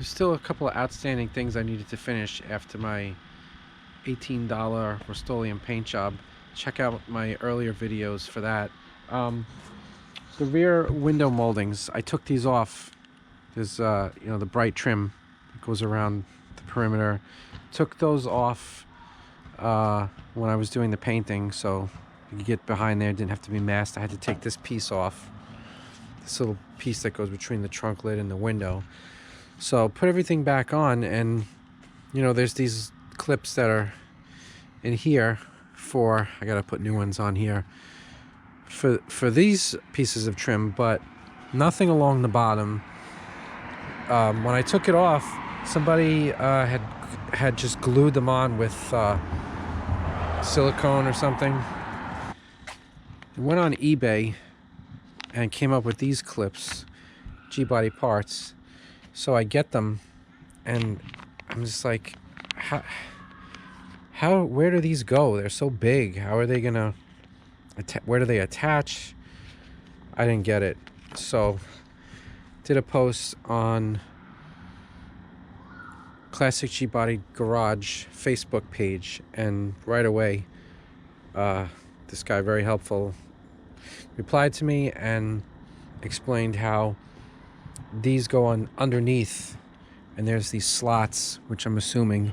There's still a couple of outstanding things I needed to finish after my $18 Rust-Oleum paint job. Check out my earlier videos for that. The rear window moldings, I took these off. There's the bright trim that goes around the perimeter. Took those off when I was doing the painting, so you could get behind there. It didn't have to be masked. I had to take this piece off, this little piece that goes between the trunk lid and the window. So put everything back on, and there's these clips that are in here for, I gotta put new ones on here for these pieces of trim, but nothing along the bottom. When I took it off, somebody had just glued them on with silicone or something. I went on eBay and came up with these clips, G-Body Parts. So I get them, and I'm just like, where do these go? They're so big. How are they gonna, where do they attach? I didn't get it. So did a post on Classic G-Body Garage Facebook page, and right away this guy, very helpful, replied to me and explained how these go on underneath, and there's these slots, which I'm assuming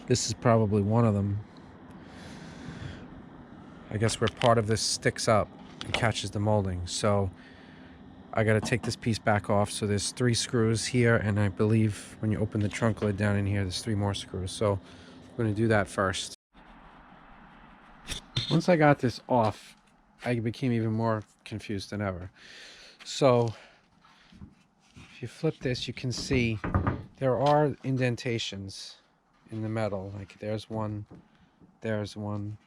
this is probably one of them. I guess where part of this sticks up and catches the molding. So I got to take this piece back off. So there's 3 screws here, and I believe when you open the trunk lid down in here, there's 3 more screws. So I'm going to do that first. Once I got this off, I became even more confused than ever. So if you flip this, you can see there are indentations in the metal. Like there's one, there's one.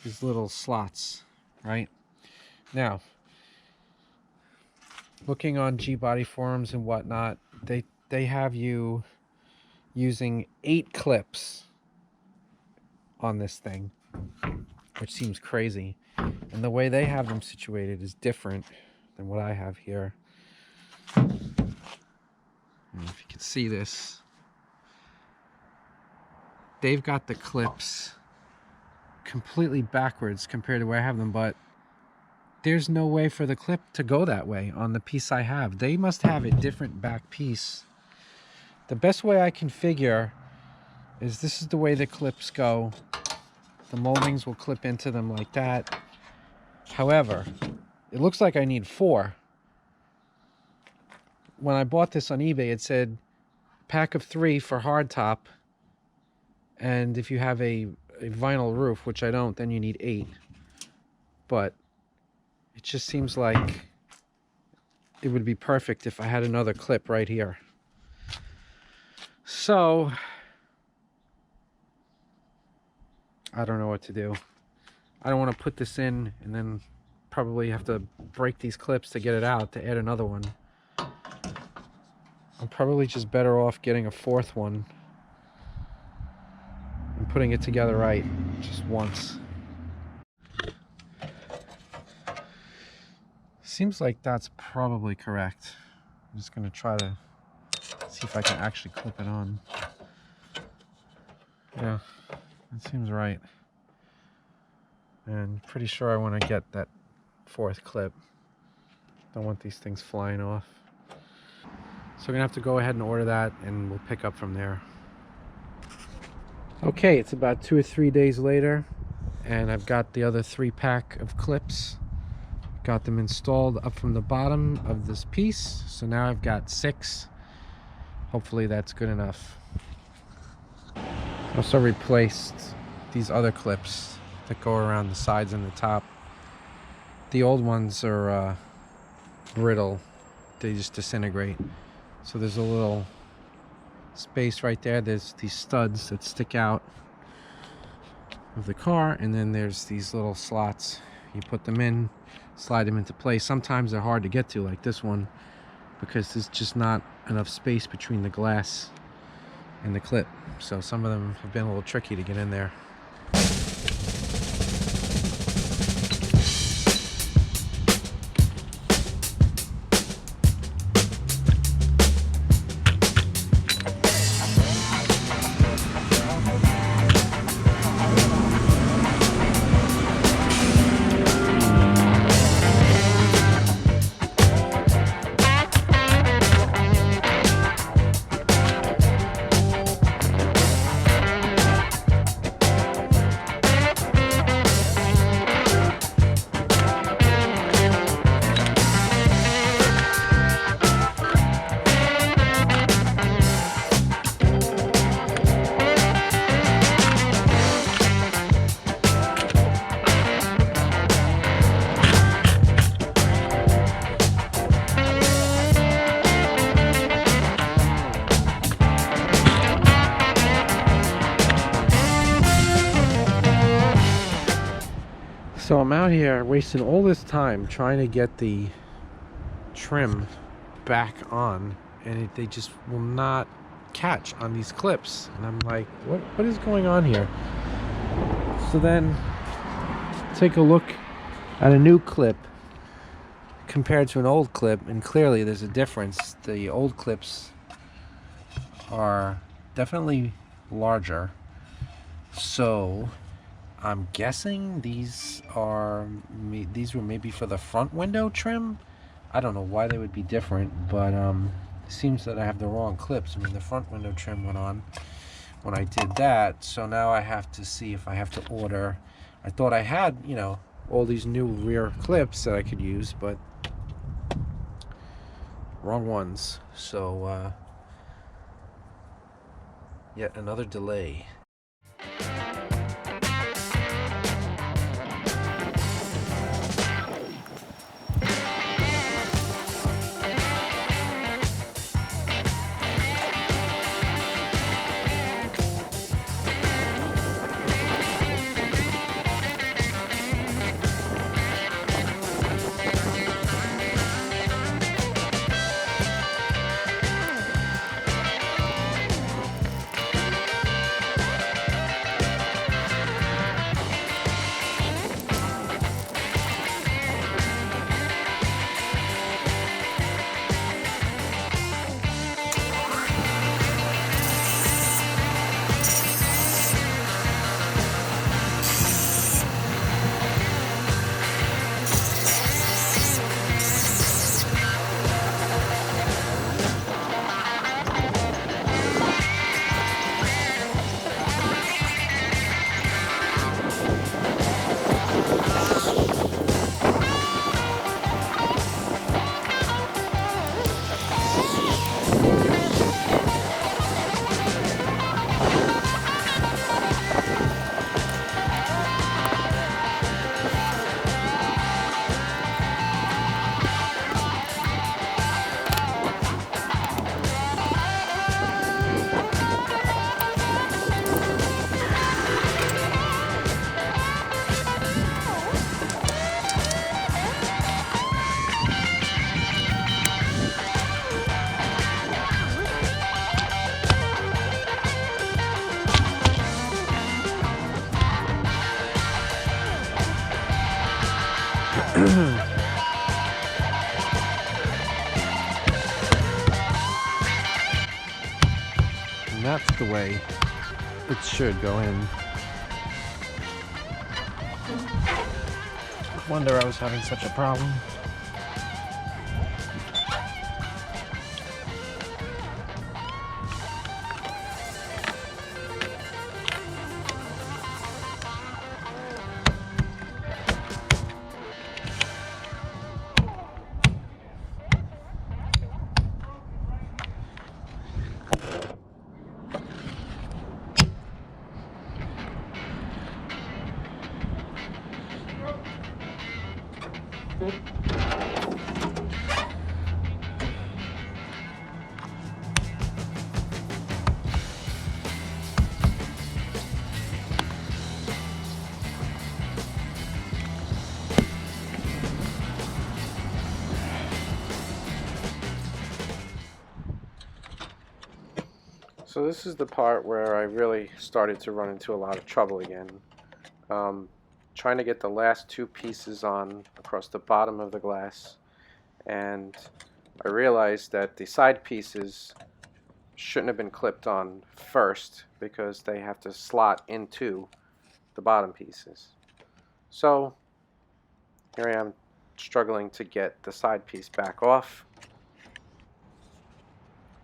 These little slots, right? Now, looking on G-Body forums and whatnot, they have you using 8 clips on this thing, which seems crazy. And the way they have them situated is different than what I have here. And if you can see this, they've got the clips completely backwards compared to where I have them, but there's no way for the clip to go that way on the piece I have. They must have a different back piece. The best way I can figure is this is the way the clips go. The moldings will clip into them like that. However, it looks like I need 4. When I bought this on eBay, it said pack of 3 for hardtop, and if you have a vinyl roof, which I don't, then you need 8. But it just seems like it would be perfect if I had another clip right here. So I don't know what to do. I don't want to put this in and then probably have to break these clips to get it out to add another one. I'm probably just better off getting a 4th one and putting it together right just once. Seems like that's probably correct. I'm just going to try to see if I can actually clip it on. Yeah, that seems right. And pretty sure I want to get that 4th clip. Don't want these things flying off. So we're gonna have to go ahead and order that, and we'll pick up from there. Okay, it's about 2 or 3 days later, and I've got the other 3-pack of clips. Got them installed up from the bottom of this piece. So now I've got 6. Hopefully that's good enough. Also replaced these other clips that go around the sides and the top. The old ones are brittle. They just disintegrate. So there's a little space right there. There's these studs that stick out of the car, and then there's these little slots. You put them in, slide them into place. Sometimes they're hard to get to, like this one, because there's just not enough space between the glass and the clip. So some of them have been a little tricky to get in there. So I'm out here wasting all this time trying to get the trim back on, and they just will not catch on these clips. And I'm like, what is going on here? So then take a look at a new clip compared to an old clip, and clearly there's a difference. The old clips are definitely larger, so I'm guessing these were maybe for the front window trim. I don't know why they would be different, but it seems that I have the wrong clips. I mean, the front window trim went on when I did that, so now I have to see if I have to order. I thought I had, you know, all these new rear clips that I could use, but wrong ones. So yet another delay. And that's the way it should go in. No wonder I was having such a problem. So this is the part where I really started to run into a lot of trouble again. Trying to get the last two pieces on across the bottom of the glass, and I realized that the side pieces shouldn't have been clipped on first because they have to slot into the bottom pieces. So here I am struggling to get the side piece back off.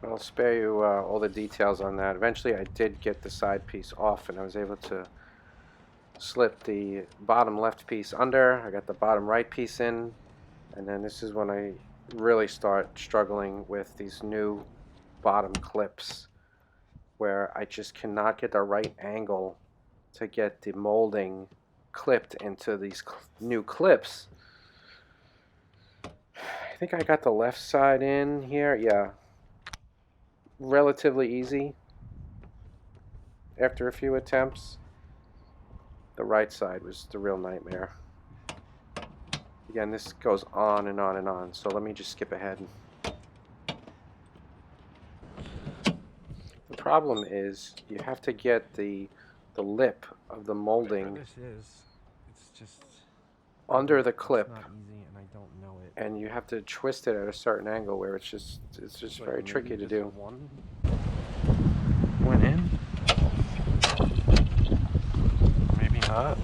I'll spare you all the details on that. Eventually I did get the side piece off, and I was able to slip the bottom left piece under. I got the bottom right piece in, and then this is when I really start struggling with these new bottom clips, where I just cannot get the right angle to get the molding clipped into these new clips. I think I got the left side in here. Yeah, relatively easy after a few attempts. The right side was the real nightmare. Again, this goes on and on and on, so let me just skip ahead. The problem is you have to get the lip of the molding This is, it's just under the it's clip, not easy, and I don't know it. and you have to twist it at a certain angle where it's just very tricky to do. One went in, maybe not.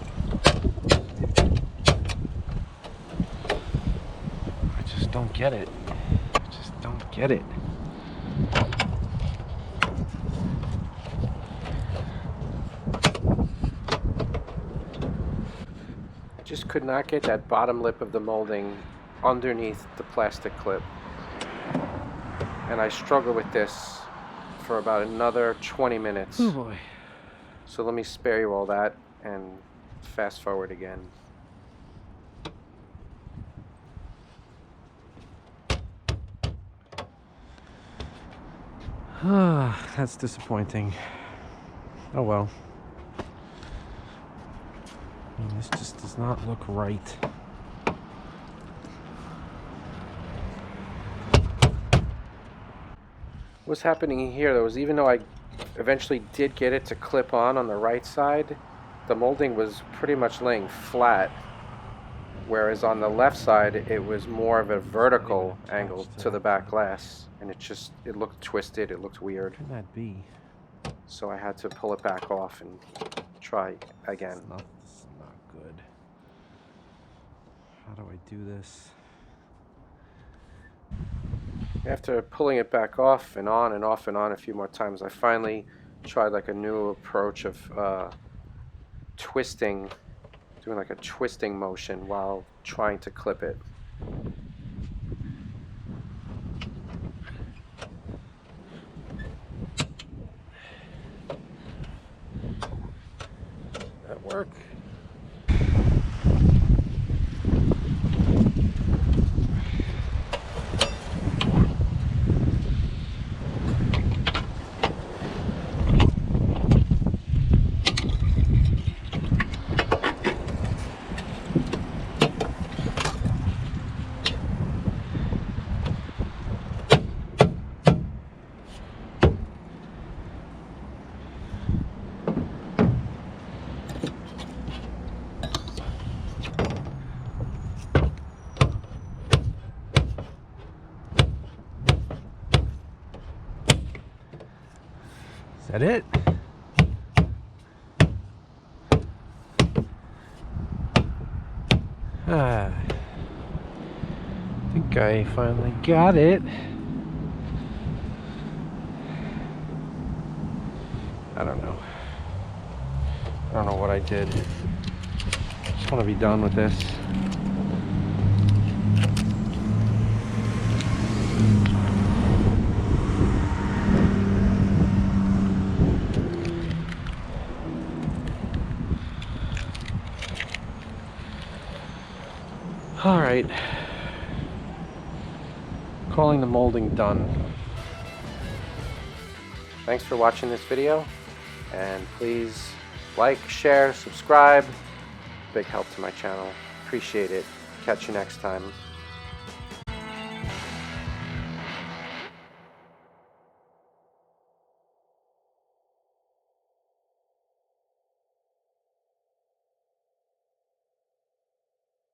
I just don't get it. I just don't get it. Just could not get that bottom lip of the molding underneath the plastic clip, and I struggled with this for about another 20 minutes. Oh boy. So let me spare you all that and fast forward again. That's disappointing. Oh well. I mean, this just does not look right. What's happening here though is, even though I eventually did get it to clip on the right side, the molding was pretty much laying flat, whereas on the left side it was more of a vertical angle to the back glass, and it looked twisted, it looked weird. What can that be? So I had to pull it back off and try again. This is not good. How do I do this? After pulling it back off and on and off and on a few more times, I finally tried like a new approach of twisting, doing like a twisting motion while trying to clip it. That work? Is that it? I think I finally got it. I don't know. I don't know what I did. Just want to be done with this. Alright. Calling the molding done. Thanks for watching this video, and please like, share, subscribe. Big help to my channel. Appreciate it. Catch you next time.